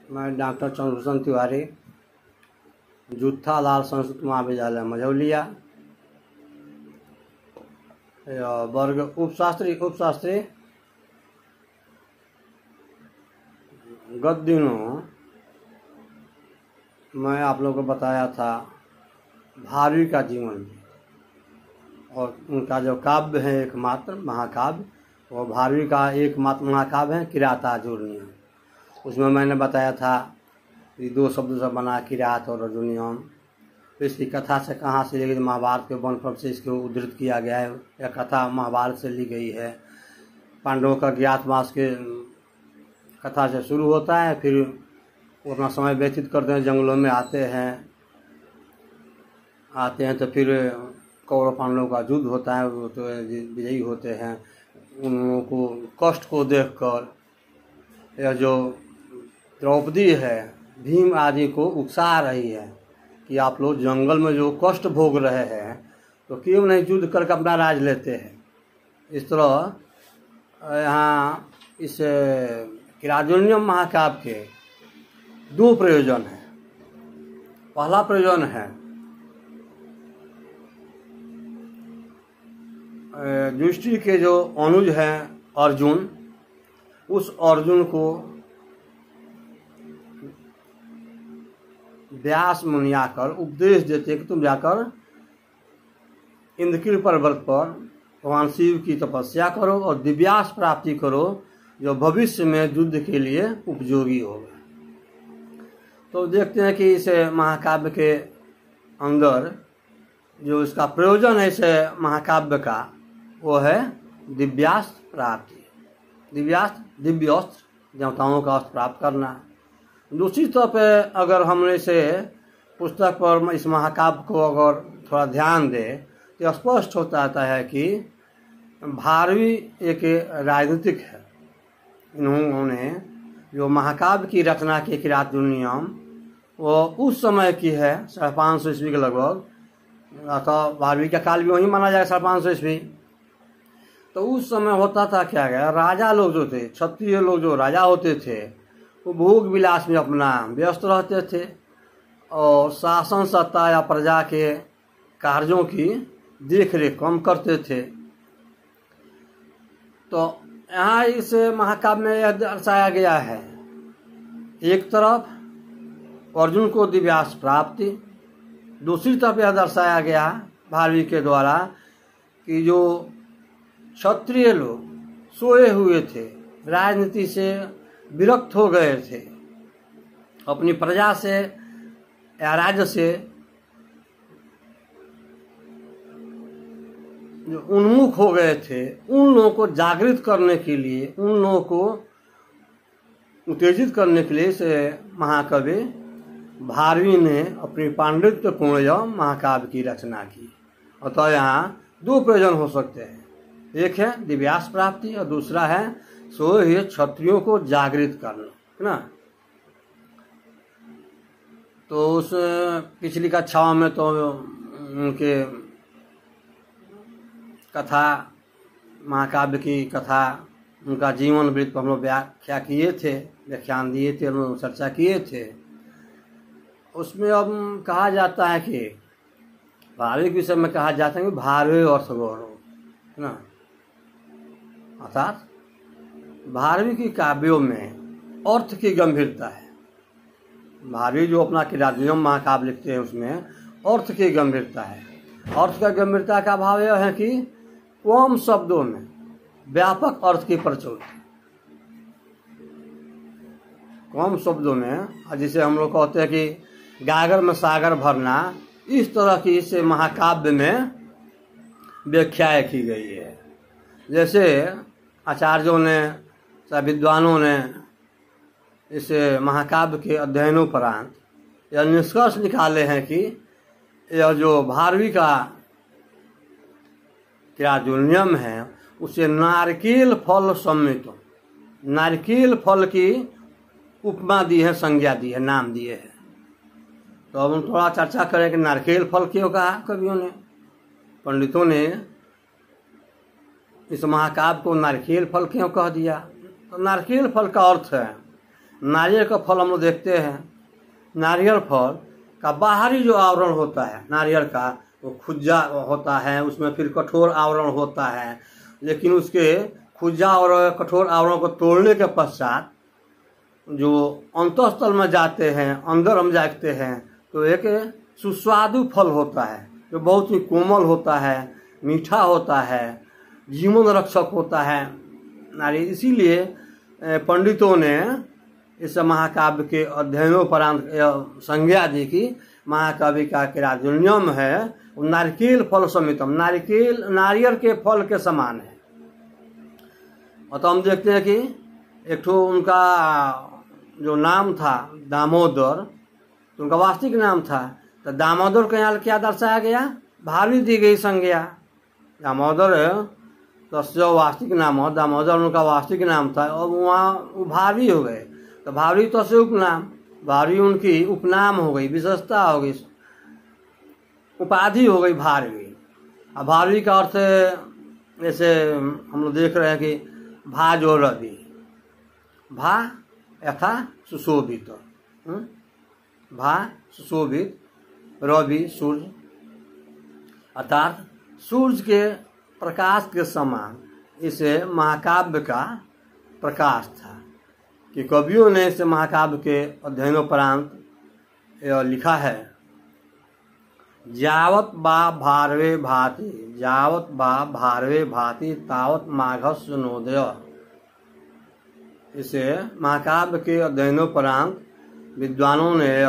मैं डॉक्टर चंद्रभूषण तिवारी, जूथा लाल संस्कृत महाविद्यालय मझौलिया, वर्ग उपशास्त्री। गत दिनों मैं आप लोगों को बताया था भारवी का जीवन और उनका जो काव्य है एकमात्र महाकाव्य, वो भारवी का एकमात्र महाकाव्य है किरातार्जुनीयम। उसमें मैंने बताया था कि 2 शब्दों से बना किरात और अर्जुनीयम। इसकी कथा से कहाँ से ली गई? महाभारत के वन पर्व से इसको उद्धृत किया गया है। यह कथा महाभारत से ली गई है। पांडवों का ज्ञातवास के कथा से शुरू होता है, फिर वो अपना समय व्यतीत करते हैं, जंगलों में आते हैं तो फिर कौरव पांडवों का युद्ध होता है, वो तो विजयी होते हैं। उन लोगों को कष्ट को देखकर यह जो द्रौपदी है भीम आदि को उकसा रही है कि आप लोग जंगल में जो कष्ट भोग रहे हैं तो क्यों नहीं युद्ध करके अपना राज लेते हैं। इस तरह यहाँ इस किरातार्जुनीयम महाकाव्य के 2 प्रयोजन हैं। पहला प्रयोजन है युधिष्ठिर के जो अनुज हैं अर्जुन, उस अर्जुन को व्यास मुनि आकर उपदेश देते कि तुम जाकर इंद्रकील पर्वत पर भगवान शिव की तपस्या करो और दिव्यास्त्र प्राप्ति करो, जो भविष्य में युद्ध के लिए उपयोगी होगा। तो देखते हैं कि इस महाकाव्य के अंदर जो इसका प्रयोजन है इस महाकाव्य का, वो है दिव्यास्त्र प्राप्ति। दिव्यास्त्र दिव्य अस्त्र, देवताओं का अस्त्र प्राप्त करना। दूसरी तरफ अगर हमने इसे पुस्तक पर इस महाकाव्य को अगर थोड़ा ध्यान दें तो स्पष्ट होता है कि भारवी एक राजनीतिक है। इन्होंने जो महाकाव्य की रचना की किरातार्जुनीयम, वो उस समय की है 550 ईस्वी के लगभग, अथवा भारवी का काल भी वही माना जाएगा 550 ईस्वी। तो उस समय होता था क्या गया, राजा लोग जो थे, क्षत्रिय लोग जो राजा होते थे, वो भोग विलास में अपना व्यस्त रहते थे और शासन सत्ता या प्रजा के कार्यों की देख रेख कम करते थे। तो यहाँ इस महाकाव्य में यह दर्शाया गया है, एक तरफ अर्जुन को दिव्यास्त्र प्राप्ति, दूसरी तरफ यह दर्शाया गया भारवी के द्वारा कि जो क्षत्रिय लोग सोए हुए थे, राजनीति से विरक्त हो गए थे, अपनी प्रजा से या राज्य से जो उन्मुख हो गए थे, उन लोगों को जागृत करने के लिए, उन लोगों को उत्तेजित करने के लिए से महाकवि भारवी ने अपनी पांडित्यपूर्ण महाकाव्य की रचना की। अतः यहाँ 2 प्रयोजन हो सकते हैं, एक है दिव्यास्त्र प्राप्ति और दूसरा है सोए हुए क्षत्रियों को जागृत करना, है ना। तो उस पिछली कक्षाओं में तो उनके कथा, महाकाव्य की कथा, उनका जीवन वृत्त पर हम लोग व्याख्या किए थे, व्याख्यान दिए थे, हम चर्चा किए थे। उसमें अब कहा जाता है कि भारवी के विषय में कहा जाता है कि भारवी अर्थ गौरव, है ना। अर्थात भारवी की काव्यों में अर्थ की गंभीरता है। भारवी जो अपना किरातार्जुनीयम महाकाव्य लिखते हैं उसमें अर्थ की गंभीरता है। अर्थ का गंभीरता का भाव यह है कि कम शब्दों में व्यापक अर्थ की प्रचुरता, कम शब्दों में, जिसे हम लोग कहते हैं कि गागर में सागर भरना, इस तरह की इस महाकाव्य में व्याख्या की गई है। जैसे आचार्यों ने, विद्वानों ने इस महाकाव्य के अध्ययनोपरांत यह निष्कर्ष निकाले हैं कि यह जो भारवी का किरातार्जुनीयम है उसे नारकेल फल सम्मित, नारकेल फल की उपमा दी है, संज्ञा दी है, नाम दिए है। तो अब हम थोड़ा चर्चा करें कि नारकेल फल क्यों कहा कवियों ने, पंडितों ने इस महाकाव्य को नारकेल फल क्यों कह दिया। तो नारकेल फल का अर्थ है नारियल का फल हम लोग देखते हैं, नारियल फल का बाहरी जो आवरण होता है नारियल का, वो खुज्जा होता है, उसमें फिर कठोर आवरण होता है, लेकिन उसके खुज्जा और कठोर आवरण को तोड़ने के पश्चात जो अंतःस्थल में जाते हैं, अंदर हम जाते हैं, तो एक सुस्वादु फल होता है जो बहुत ही कोमल होता है, मीठा होता है, जीवन रक्षक होता है नारियल। इसीलिए पंडितों ने इस महाकाव्य के अध्ययनोपरांत संज्ञा दी कि महाकाव्य का किराजुल्यम है वो नारिकेल फल समितम, नारियल के फल के समान है। और तो हम देखते हैं कि एक ठो उनका जो नाम था दामोदर, तो उनका वास्तविक नाम था, तो दामोदर को यहाँ क्या दर्शाया गया, भावी दी गई संज्ञा। दामोदर तस्य वास्तविक नाम हो, दामोदर उनका वास्तविक नाम था और वहाँ वो भावी हो गए, तो भावी तस्य उपनाम, भावी उनकी उपनाम हो गई, विशेषता हो गई, उपाधि हो गई भारवी। अब भारवी का अर्थ जैसे हम लोग देख रहे हैं कि भा जो रवि, भा यथा सुशोभित, भा सुशोभित, रवि सूर्य, अर्थात सूर्य के प्रकाश के समान इसे महाकाव्य का प्रकाश था। कि कवियों ने इस महाकाव्य के अध्ययनोपरांत लिखा है, जावत बा भारवे भाति, जावत बा भारवे भाति तावत माघस्य नोदय। इसे महाकाव्य के अध्ययनोपरांत विद्वानों ने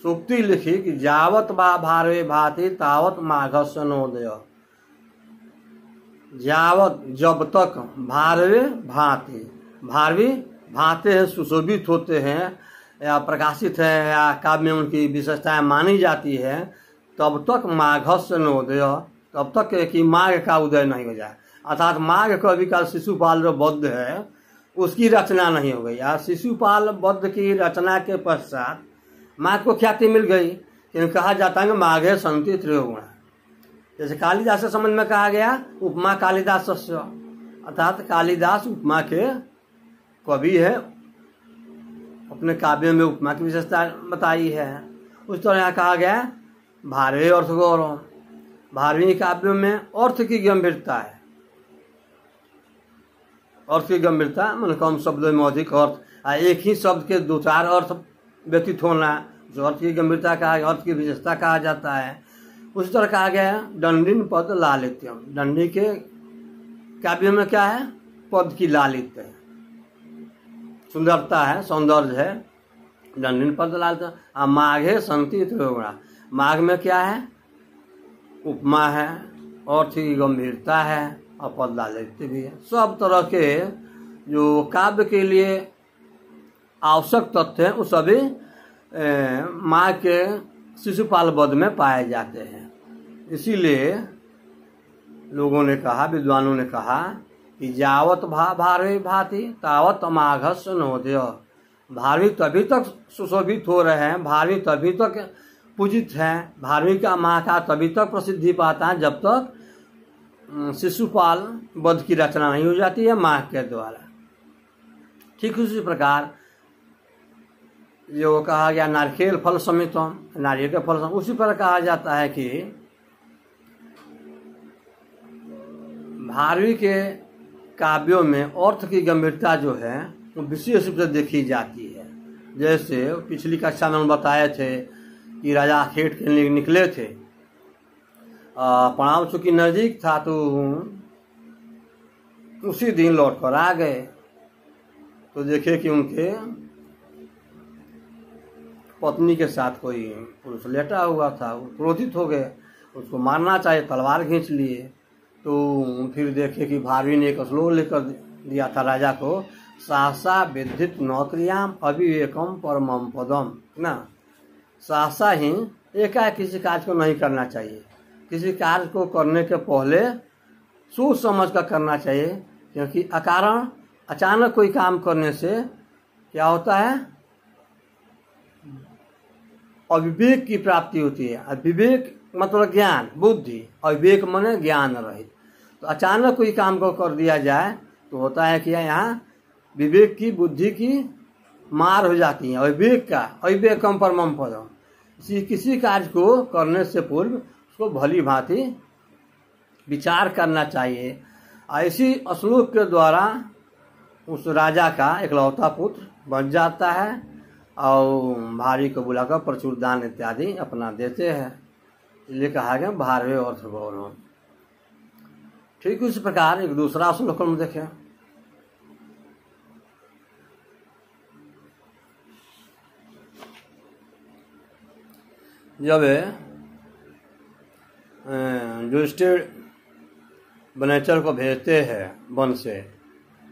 सूक्ति लिखी कि जावत बा भारवे भाति तावत माघस्य नोदय। जावत जब तक भारवे भाति, भारवी भाते हैं, सुशोभित होते हैं या प्रकाशित है या काव्य में उनकी विशेषताएं मानी जाती है, तब तक माघस्य नोदय, तब तक कि माघ का उदय नहीं हो जाए। अर्थात माघ कवि का शिशुपाल जो बद्ध है उसकी रचना नहीं हो गई। या शिशुपाल बद्ध की रचना के पश्चात माघ को ख्याति मिल गई, क्योंकि कहा जाता है कि माघे संति त्रयोगुणा। जैसे कालिदास के संबंध में कहा गया उपमा कालिदास, अर्थात कालिदास उपमा के कवि है, अपने काव्य में उपमा की विशेषता बताई है। उस तरह यहाँ कहा गया भारवी अर्थ गौरव, भारवी काव्य में अर्थ की गंभीरता है, अर्थ की गंभीरता मन कम शब्दों में अधिक अर्थ, एक ही शब्द के दो चार अर्थ व्यतीत होना, जो अर्थ की गंभीरता कहा, अर्थ की विशेषता कहा जाता है। उसी तरह कहा गया है दंडिन पद लालित्यम, दंडी के काव्य में क्या है, पद की लालित्य है, सुंदरता है, सौंदर्य है, दंडिन पद लालित्य। माघे संति त्रयोगुणा, माघ में क्या है, उपमा है, अर्थ की गंभीरता है और पद लालित्य भी है। सब तरह के जो काव्य के लिए आवश्यक तथ्य हैं वो सभी माघ के शिशुपाल वध में पाए जाते हैं। इसीलिए लोगों ने कहा, विद्वानों ने कहा कि जावत भारवी भाति तावत माघस्य नोदय। भारवी तभी तक सुशोभित हो रहे हैं, भारवी तभी तक पूजित हैं, भारवी का माँ का तभी तक प्रसिद्धि पाता है जब तक शिशुपाल वध की रचना नहीं हो जाती है माघ के द्वारा। ठीक उसी प्रकार जो कहा गया नारिकेल फल समितम, नारियल के फल समित, उसी पर कहा जाता है कि भारवी के काव्यों में अर्थ की गंभीरता जो है वो विशेष रूप से देखी जाती है। जैसे पिछली कक्षा में हम बताए थे कि राजा खेत के लिए निकले थे, पड़ाव चूंकि नजदीक था तो उसी दिन लौट कर आ गए, तो देखे कि उनके पत्नी के साथ कोई पुरुष लेटा हुआ था, वो क्रोधित हो गए, उसको मारना चाहिए, तलवार खींच लिए। तो फिर देखे कि भारवी ने एक श्लोक लेकर दिया था राजा को, सहसा विद्युत नौकरियाम अविवेकम परमम पदम, ना सहसा ही एकाएक किसी कार्य को नहीं करना चाहिए, किसी कार्य को करने के पहले सोच समझ कर करना चाहिए, क्योंकि अकारण अचानक कोई काम करने से क्या होता है, अविवेक की प्राप्ति होती है। विवेक मतलब ज्ञान, बुद्धि, अविवेक माने ज्ञान रहित। तो अचानक कोई काम को कर दिया जाए तो होता है कि यहाँ विवेक की, बुद्धि की मार हो जाती है। अविवेक कम परमम पदम। किसी कार्य को करने से पूर्व उसको भली भांति विचार करना चाहिए। ऐसी श्लोक के द्वारा उस राजा का इकलौता पुत्र बन जाता है और भारी को बुलाकर प्रचुर दान इत्यादि अपना देते हैं। इसलिए कहा गया भारवे अर्थ गौरव। ठीक इस प्रकार एक दूसरा श्लोक में देखें। जब युधिष्ठिर वनेचर को भेजते हैं वन से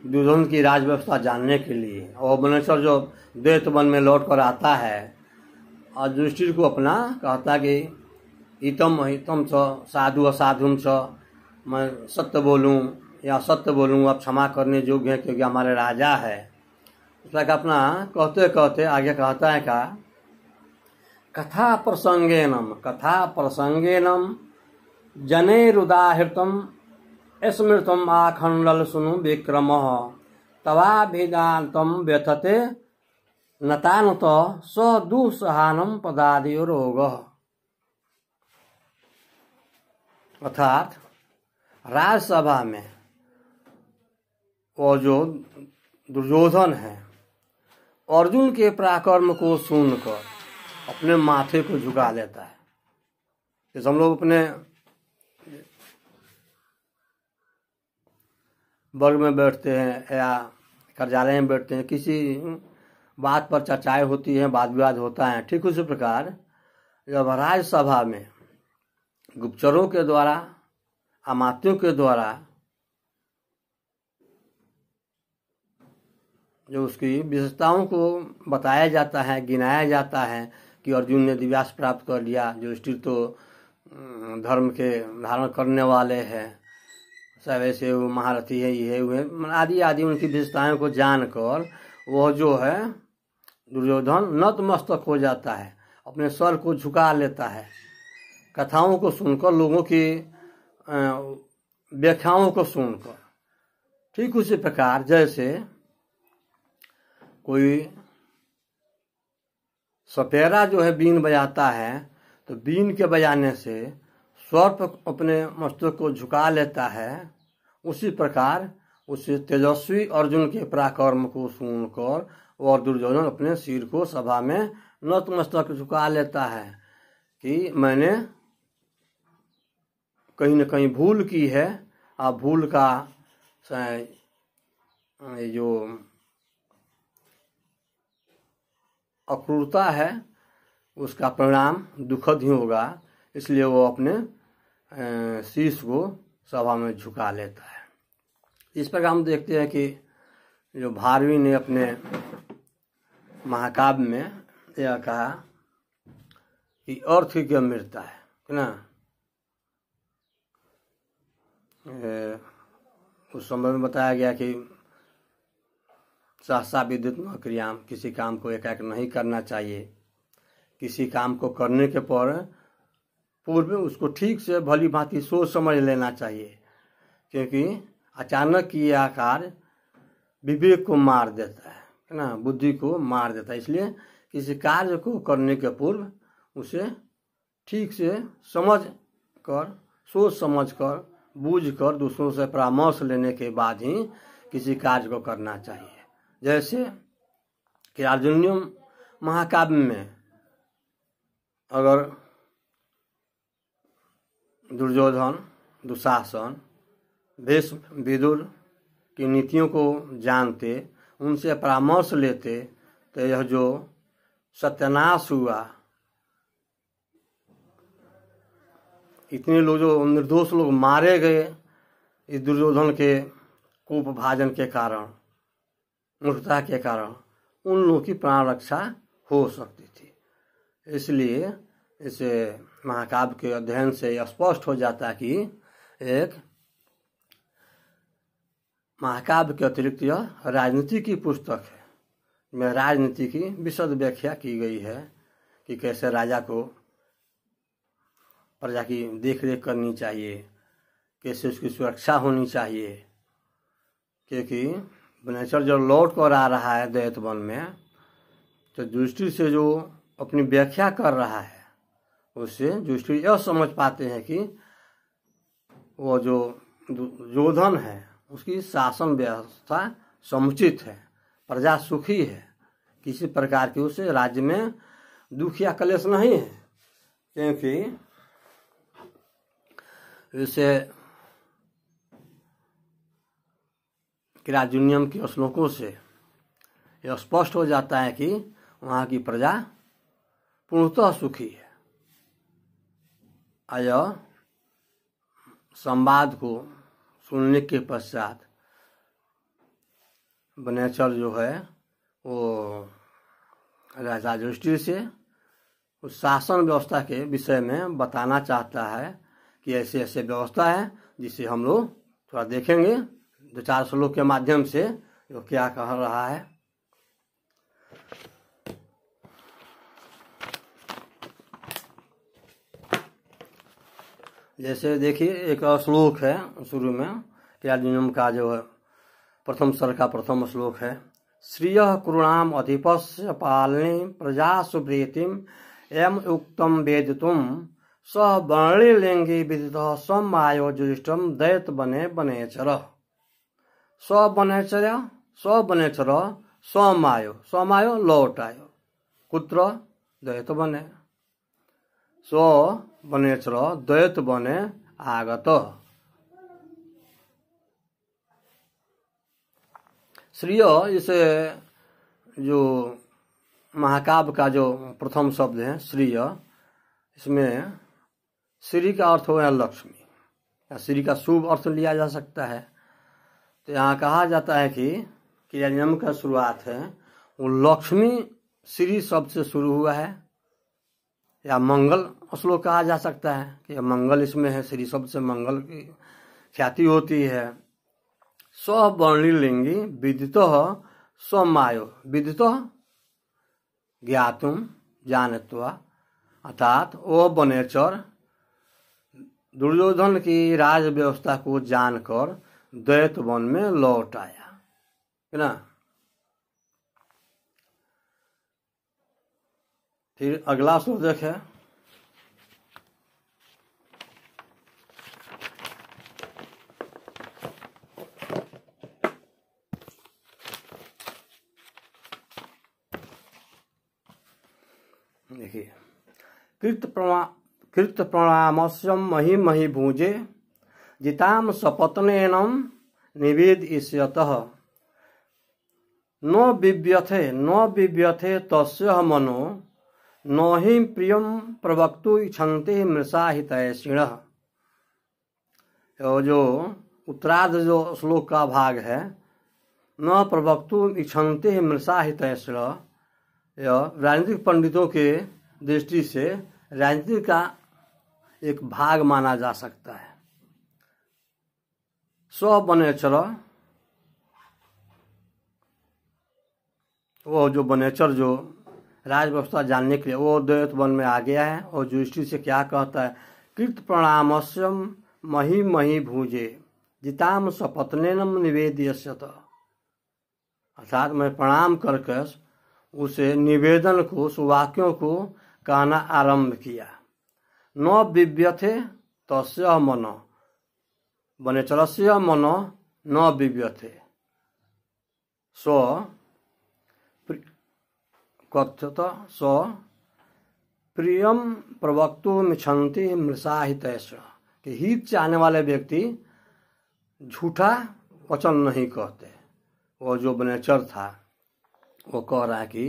दुर्योधन की राज व्यवस्था जानने के लिए, और वनेचर जो दैत वन में लौट कर आता है और युधिष्ठिर को अपना कहता कि हितम अहितम छ साधु असाधुम छ, मैं सत्य बोलूं या सत्य बोलूं आप क्षमा करने योग्य हैं क्योंकि हमारे राजा है। उसका अपना कहते कहते आगे कहता है का कथा प्रसंगेनम जनेरुदाहृतम स्मृतम आखंडल सुनु विक्रम तवाभिदान्तम व्यथते नतानुत स दुसहानम पदादियो रोग। अर्थात राजसभा में वो जो दुर्योधन है अर्जुन के पराक्रम को सुनकर अपने माथे को झुका लेता है। जैसे हम लोग अपने वर्ग में बैठते हैं या कार्यालय में बैठते हैं, किसी बात पर चर्चाएं होती हैं, वाद विवाद होता है, ठीक उसी प्रकार जब राज्यसभा में गुप्तचरों के द्वारा अमात्यों के द्वारा जो उसकी विशेषताओं को बताया जाता है, गिनाया जाता है कि अर्जुन ने दिव्यास्त्र प्राप्त कर लिया, युधिष्ठिर तो धर्म के धारण करने वाले हैं, सब ऐसे वो महारथी है, ये हुए आदि आदि उनकी विशेषताओं को जानकर वह जो है दुर्योधन नतमस्तक हो जाता है, अपने सर को झुका लेता है। कथाओं को सुनकर, लोगों की व्याख्याओं को सुनकर, ठीक उसी प्रकार जैसे कोई सपेरा जो है बीन बजाता है तो बीन के बजाने से सर्प अपने मस्तक को झुका लेता है, उसी प्रकार उसे तेजस्वी अर्जुन के पराक्रम को सुनकर और दुर्योधन अपने सिर को सभा में नतमस्तक झुका लेता है कि मैंने कहीं न कहीं भूल की है। आप भूल का जो अक्रूरता है उसका परिणाम दुखद ही होगा, इसलिए वो अपने शीश को सभा में झुका लेता है। इस प्रकार हम देखते हैं कि जो भारवी ने अपने महाकाव्य में यह कहा कि अर्थ की गंभीरता है ना। उस समय में बताया गया कि सहसा विद्युत न क्रियाम, किसी काम को एकाएक नहीं करना चाहिए, किसी काम को करने के पूर्व उसको ठीक से भली भांति सोच समझ लेना चाहिए, क्योंकि अचानक यह कार्य विवेक को मार देता है ना, बुद्धि को मार देता है। इसलिए किसी कार्य को करने के पूर्व उसे ठीक से समझ कर, सोच समझ कर, बूझ कर, दूसरों से परामर्श लेने के बाद ही किसी कार्य को करना चाहिए। जैसे कि अर्जुनीय महाकाव्य में अगर दुर्योधन, दुशासन, भीष्म, विदुर की नीतियों को जानते, उनसे परामर्श लेते तो यह जो सत्यानाश हुआ, इतने लोग जो निर्दोष लोग मारे गए इस दुर्योधन के कुपभाजन के कारण, मूर्खता के कारण, उन लोगों की प्राण रक्षा हो सकती थी। इसलिए इसे महाकाव्य के अध्ययन से स्पष्ट हो जाता कि एक महाकाव्य के अतिरिक्त यह राजनीति की पुस्तक है, में राजनीति की विशद व्याख्या की गई है कि कैसे राजा को प्रजा की देखरेख करनी चाहिए, कैसे उसकी सुरक्षा होनी चाहिए, क्योंकि वनेचर जो लौट कर आ रहा है दैत्य वन में, तो युधिष्ठिर से जो अपनी व्याख्या कर रहा है उससे युधिष्ठिर यह समझ पाते हैं कि वो जो दुर्योधन है उसकी शासन व्यवस्था समुचित है, प्रजा सुखी है, किसी प्रकार की उसे राज्य में दुख या क्लेश नहीं है। क्योंकि इसे किराजुनियम के श्लोकों से यह स्पष्ट हो जाता है कि वहाँ की प्रजा पूर्णतः सुखी है। यह संवाद को सुनने के पश्चात वनेचर जो है वो राजा युधिष्ठिर से उस शासन व्यवस्था के विषय में बताना चाहता है कि ऐसे ऐसे व्यवस्था है, जिसे हम लोग थोड़ा देखेंगे 2-4 श्लोक के माध्यम से वो क्या कह रहा है। जैसे देखिए एक श्लोक है शुरू में किराजुनियम का जो है प्रथम स्तर का प्रथम श्लोक है। श्रिय कुरुणाम अधिपस्य पालने प्रजा सुप्रीतिम एम उक्तम वेदितुम स वर्णे लेंगे विदितः स्वम आयो युधिष्ठिरम दैत्य बने बनेचर स्वबनेचर स्वम आयो लौट आयो कुत्र दैत्य बने स्वबनेचर दैत्य बने आगत। श्रिय इसे जो महाकाव्य का जो प्रथम शब्द है श्रिय, इसमें श्री का अर्थ हो या लक्ष्मी या श्री का शुभ अर्थ लिया जा सकता है। तो यहाँ कहा जाता है कि किराजुनियम का शुरुआत है वो लक्ष्मी श्री शब्द से शुरू हुआ है, या मंगल श्लोक कहा जा सकता है कि मंगल इसमें है, श्री शब्द से मंगल की ख्याति होती है। स्ववर्णी लिंगी विदितः स्वमायो विदितः ज्ञातुम जानत्वा, अर्थात वो वनेचर दुर्योधन की राज व्यवस्था को जानकर दैत्य वन में लौट आया, है ना। फिर अगला श्लोक देखें। देखिए कृत प्रणामस्यम मही मही भूजे जिताम सपत्नेनम निवेदयिष्यतः न विव्यथे तस्य मनो न हि प्रियम प्रवक्तु इच्छन्ते मृषा हितैषिणः। जो उत्तरार्ध जो श्लोक का भाग है, न प्रवक्तु इच्छन्ते मृषा हितैषिणः, यह राजनीतिक पंडितों के दृष्टि से राजनीति का एक भाग माना जा सकता है। स्वबनेचर, वो जो वनेचर जो राज व्यवस्था जानने के लिए वो दैत्य वन में आ गया है और युधिष्ठिर से क्या कहता है, कृत प्रणामस्यम मही मही भूजे जिताम सपत्नेनम निवेदयस्यत, अर्थात मैं प्रणाम करके उसे निवेदन को उस वाक्यों को कहना आरंभ किया। न विव्यथे तस्य मन, वनेचरस्य मन न विव्यथे स्व कथ्यत स्व प्रियम प्रवक्तुमिच्छन्ति मृषा हितैषिणः, कि हित चाहने वाले व्यक्ति झूठा वचन नहीं कहते। वो जो वनेचर था वो कह रहा है कि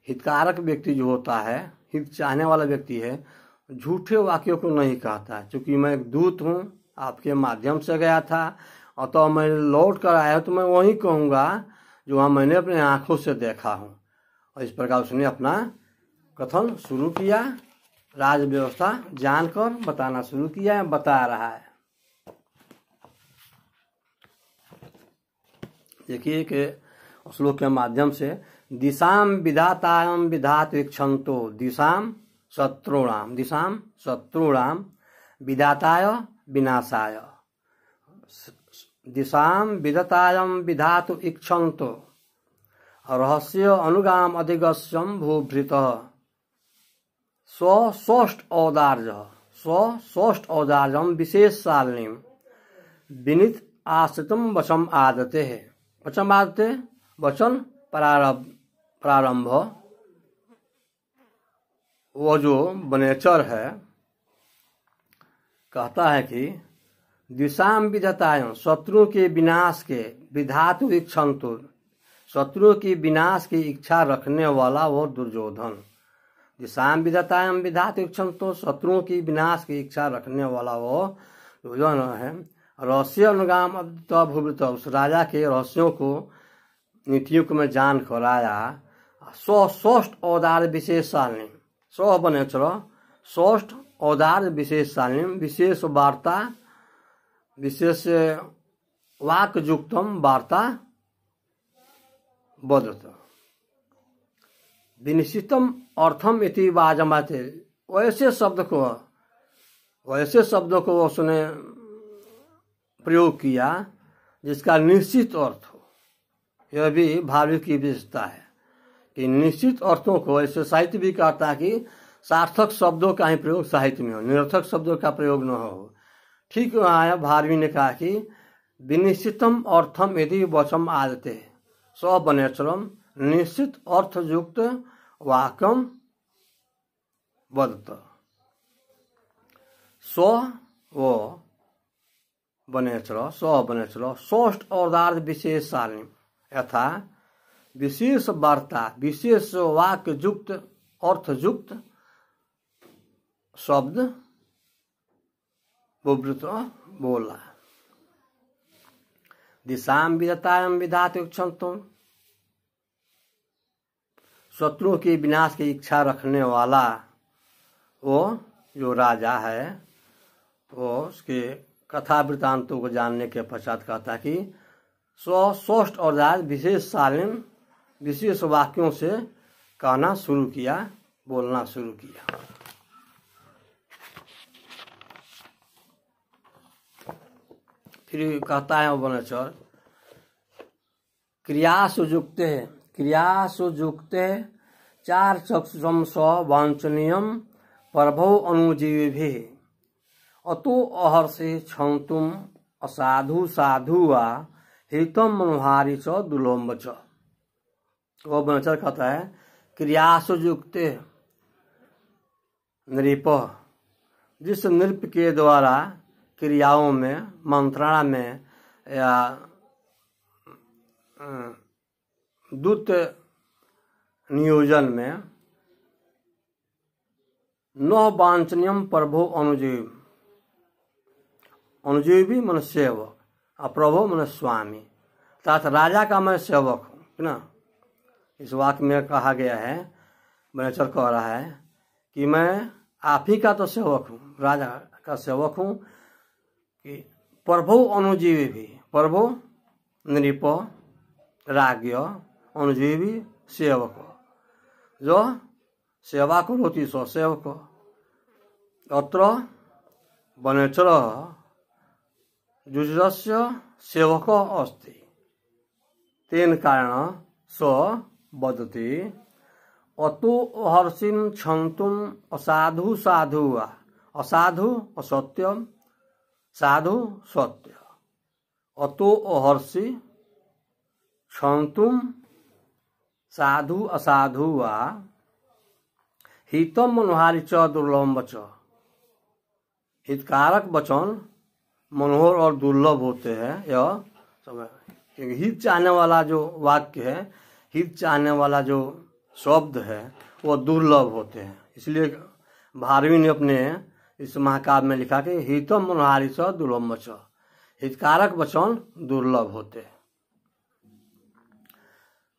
हितकारक व्यक्ति जो होता है, हित चाहने वाला व्यक्ति है, झूठे वाक्यों को नहीं कहता। क्योंकि मैं एक दूत हूँ, आपके माध्यम से गया था और तो मैं लौट कर आया तो मैं वही कहूँगा जो वहाँ मैंने अपने आँखों से देखा हूँ। और इस प्रकार उसने अपना कथन शुरू किया, राज व्यवस्था जानकर बताना शुरू किया, बता रहा है। देखिए कि श्लोक के माध्यम से दिशाम विधातायम विधात इच्छन्तो दिशाम शत्रुणाम विधाताय विनाशाय, दिशाम विदतायम विधातु इक्षन्तो रहस्य अनुगाम अधिगस्यम भूभृत स्वोष्ट औदार्यम विशेष सालनीम विनित आश्रितम वचम आदते है। वचम आदते वचन प्रारंभ वो जो बनेचर है कहता है कि दिशाम विधतायम शत्रु के विनाश के विधातु इक्षन्तु शत्रु की विनाश की इच्छा रखने वाला वो दुर्योधन। दिशाम विधतायम विधातु इक्षन्तु शत्रुओं की विनाश की इच्छा रखने वाला वो दुर्योधन है। रहस्य अनुगाम भूवृत उस राजा के रहस्यों को नीतियों को में जान कर आया। स्वस्थ औदार विशेष सालनी स्व बने चलो स्वस्थ औदार विशेष सालनी विशेष वार्ता विशेष वाक्युक्तम वार्ता बदत विनिश्चितम अर्थम इति वाजमाते वैसे शब्द को उसने प्रयोग किया जिसका निश्चित अर्थ हो। यह भी भावी की विशेषता है कि निश्चित अर्थों को ऐसे साहित्य भी कहता है कि सार्थक शब्दों का ही प्रयोग साहित्य में हो, निरर्थक शब्दों का प्रयोग न हो। ठीक आया भारवी ने कहा कि विनिश्चितम अर्थम यदि वचम आदते स्व बनेचरम निश्चित अर्थयुक्त वाक्यम वदत स्व वो बनेचर स्व बनेचर स्वस्थ औदार्थ विशेष सालनी यथा विशेष वार्ता विशेष वाक्युक्त अर्थयुक्त शब्द बुभृत बोला। दिशाम विदतायम विधातु इक्षन्तु शत्रुओं के विनाश की इच्छा रखने वाला वो जो राजा है वो उसके कथा वृतांतों को जानने के पश्चात कहता कि स्वस्थ और विशेष सालिम विशेष वाक्यों से कहना शुरू किया, बोलना शुरू किया। फिर कहता है वनचर क्रियासु युक्त चार चक्षुषम वांछनीयम प्रभो अनुजीवी अतो अहर्षे क्षंतुम असाधु साधु वा हितम मनोहारी च दुलोम्ब च। वो वनचर कहता है क्रियासु युक्त नृप जिस नृप के द्वारा क्रियाओं में मंत्रणा में या दूत नियोजन में न वांछनीयम प्रभो अनुजीवी मन सेवक और प्रभो मन स्वामी अर्थात राजा का मैं सेवक हूँ ना। इस वाक्य में कहा गया है वनचर कह रहा है कि मैं आप ही का तो सेवक हूँ, राजा का सेवक हूँ कि प्रभु अनुजीवी भी प्रभु नृप राज्ञ अनुजीवी सेवक जो सेवा करोति सो सेवक अत्र वनेचर जुजस्य सेवक अस्ति तेन कारण स वदति अतो हर्षिम क्षंतुम असाधु साधु वा असाधु असत्यम साधु सत्य अतो अहर्षि क्षंतुम साधु असाधु वा हितम मनोहारी च दुर्लभ च। हितकारक वचन मनोहर और दुर्लभ होते हैं। यह समय हित चाहने वाला जो वाक्य है, हित चाहने वाला जो शब्द है वो दुर्लभ होते हैं। इसलिए भारवी ने अपने इस महाकाव्य में लिखा कि हितम मनोहारी च दुर्लभ च, हितकारक वचन दुर्लभ होते हैं।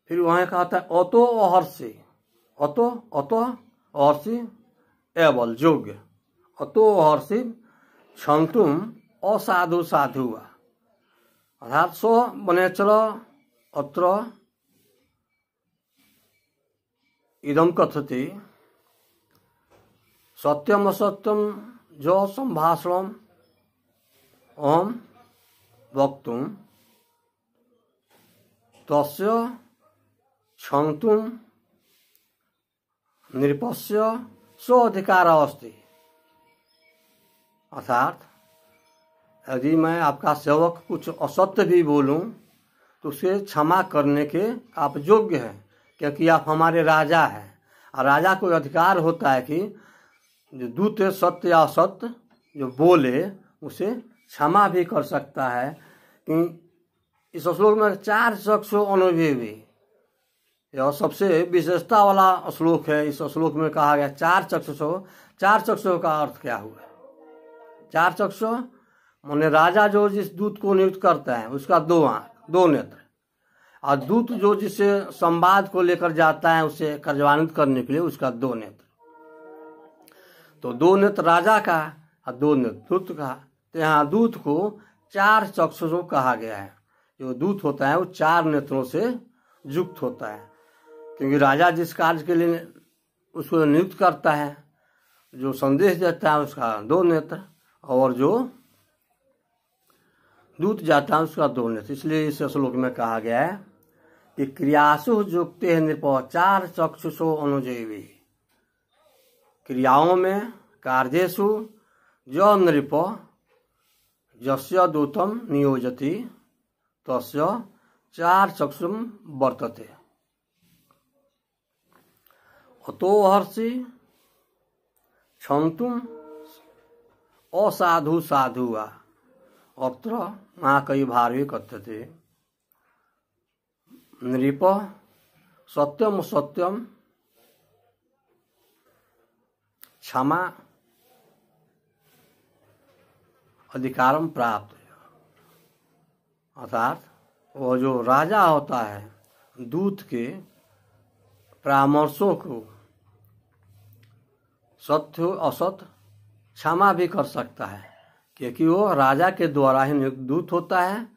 फिर वहां कहता है अतो अहर्षि अतो अतो अहर्षि एवल योग्य अतो अहर्षि क्षंतुम असाधु साधु वा अर्थात सो वनेचर अत्र इदम कथति सत्यम असत्यम जो संभाषणम अहम वक्तुम तस्य क्षन्तुम नृपस्य स्वाधिकार अस्ति। अर्थात यदि मैं आपका सेवक कुछ असत्य भी बोलूं तो उसे क्षमा करने के आप योग्य हैं, क्योंकि आप हमारे राजा हैं और राजा को अधिकार होता है कि जो दूत सत्य या असत्य जो बोले उसे क्षमा भी कर सकता है। कि इस श्लोक में 4 चक्षु अनुभवी, यह सबसे विशेषता वाला श्लोक है। इस श्लोक में कहा गया 4 चक्षु। 4 चक्षु का अर्थ क्या हुआ? 4 चक्षु माने राजा जो जिस दूत को नियुक्त करता है उसका 2 आंख 2 नेत्र, और दूत जो जिसे संवाद को लेकर जाता है उसे कार्यान्वित करने के लिए उसका 2 नेत्र। तो 2 नेत्र राजा का और 2 नेत्र दूत का। तो यहाँ दूत को 4 चक्षुषों कहा गया है। जो दूत होता है वो 4 नेत्रों से युक्त होता है, क्योंकि राजा जिस कार्य के लिए उसको नियुक्त करता है, जो संदेश देता है उसका 2 नेत्र, और जो दूत जाता है उसका 2 नेत्र। इसलिए इस श्लोक में कहा गया है कि क्रियासु युक्ते नृप 4 चक्षुषो अनुजीवी। क्रियाओं में कार्येषु जो नृप यस्य दूतम नियोजति तस्य 4 चक्षुम वर्तते। अतो हर्षि क्षन्तुम असाधु साधु वा अत्र महाकवि भारवी कथ्यते। नृप सत्यम सत्यम क्षमा अधिकारम प्राप्त। अर्थात वो जो राजा होता है दूत के परामर्शों को सत्य असत क्षमा भी कर सकता है, क्योंकि वो राजा के द्वारा ही नियुक्त दूत होता है।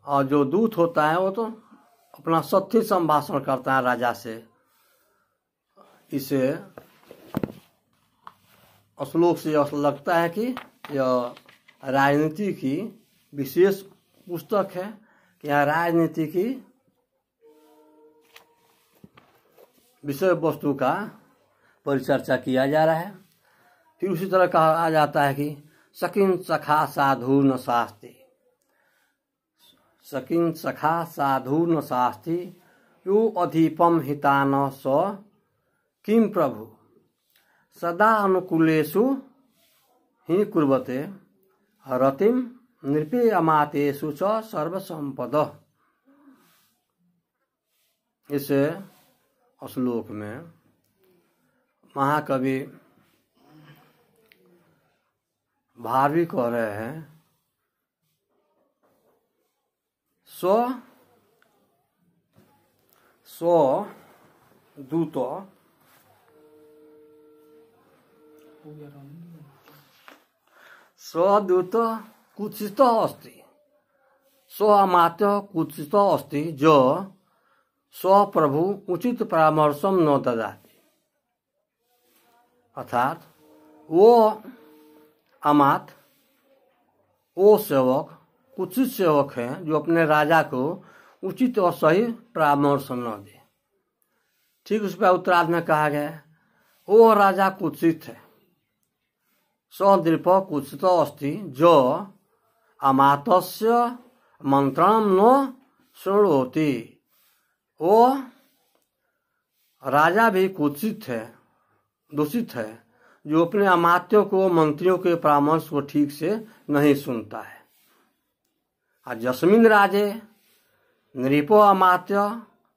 और जो दूत होता है वो तो अपना सत्य संभाषण करता है राजा से। इसे श्लोक से ऐसा लगता है कि यह राजनीति की विशेष पुस्तक है, कि यहाँ राजनीति की विषय वस्तु का परिचर्चा किया जा रहा है। फिर उसी तरह कहा जाता है कि सकिन सखा साधु न शास्ति। सकिन सखा साधु न शास्ति यो अधिपम हितान स किम प्रभु सदा अनुकूलेषु ही कुर्वते रतिम नृपे अमातेषु च सर्वसंपद। इस श्लोक में महाकवि भारवी कह रहे हैं स्व दूत स्वदूत कुत्सित अस्ति स्वमात्य कुत्सित अस्ति जो स्वप्रभु उचित परामर्शम न ददाति। अर्थात वो अमात वो सेवक कुत्सित सेवक है जो अपने राजा को उचित और सही परामर्श न दे। ठीक उस पर उत्तरार्ध में कहा गया वो राजा कुत्सित है। सदृप कुत्सित अस्ति जो अमातस्य मंत्रणम न शृणोति। वो राजा भी कुत्सित है, दूषित है, जो अपने अमात्यों को मंत्रियों के परामर्श को ठीक से नहीं सुनता है। और जस्मिन राजे नृपो अमात्य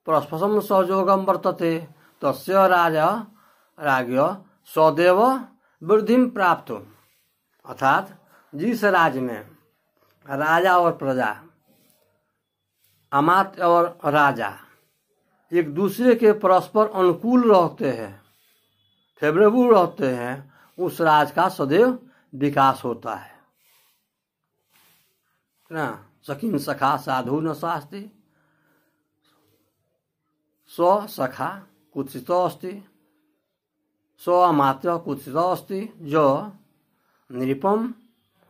परस्परम सहयोगम वर्तते तस्य राजा राज्ञ सदैव वृद्धि प्राप्त। अर्थात जिस राज्य में राजा और प्रजा अमात्य और राजा एक दूसरे के परस्पर अनुकूल रहते हैं, फेवरेबल रहते हैं, उस राज का सदैव विकास होता है ना। सखिन सखा साधु न शास्ति स्व सखा कुत्सित अस्ति स्वमात्य कुत्सित अस्ति जो नृपम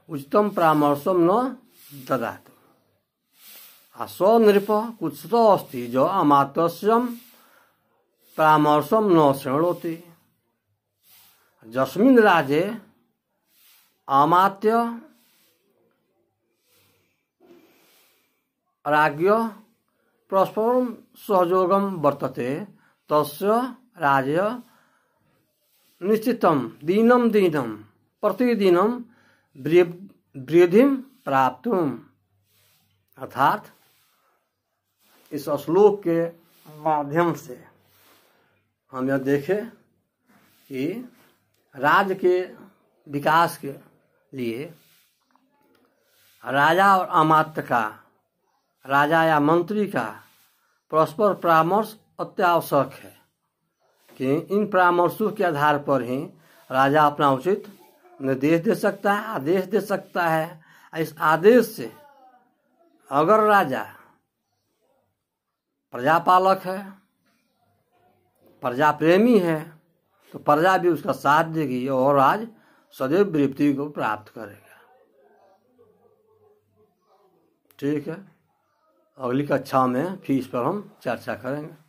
उचितम परामर्शम न ददातु। स्वनृप कुत्सितो अस्ति जो अमात्यस्यं परामर्शं न शृणोति। यस्मिन् राजे अमात्य राज्ञ परस्परं सहयोगं वर्तते तस्य राज्य निश्चितं दीनं दीनं प्रतिदिनं वृद्धिं प्राप्तुम्। अर्थात इस श्लोक के माध्यम से हम यह देखें कि राज्य के विकास के लिए राजा और अमात्य का, राजा या मंत्री का परस्पर परामर्श अत्यावश्यक है कि इन परामर्शों के आधार पर ही राजा अपना उचित निर्देश दे सकता है, आदेश दे सकता है। इस आदेश से अगर राजा प्रजापालक है, प्रजा प्रेमी है, तो प्रजा भी उसका साथ देगी और राज सदैव वृद्धि को प्राप्त करेगा। ठीक है, अगली कक्षा में फिर इस पर हम चर्चा करेंगे।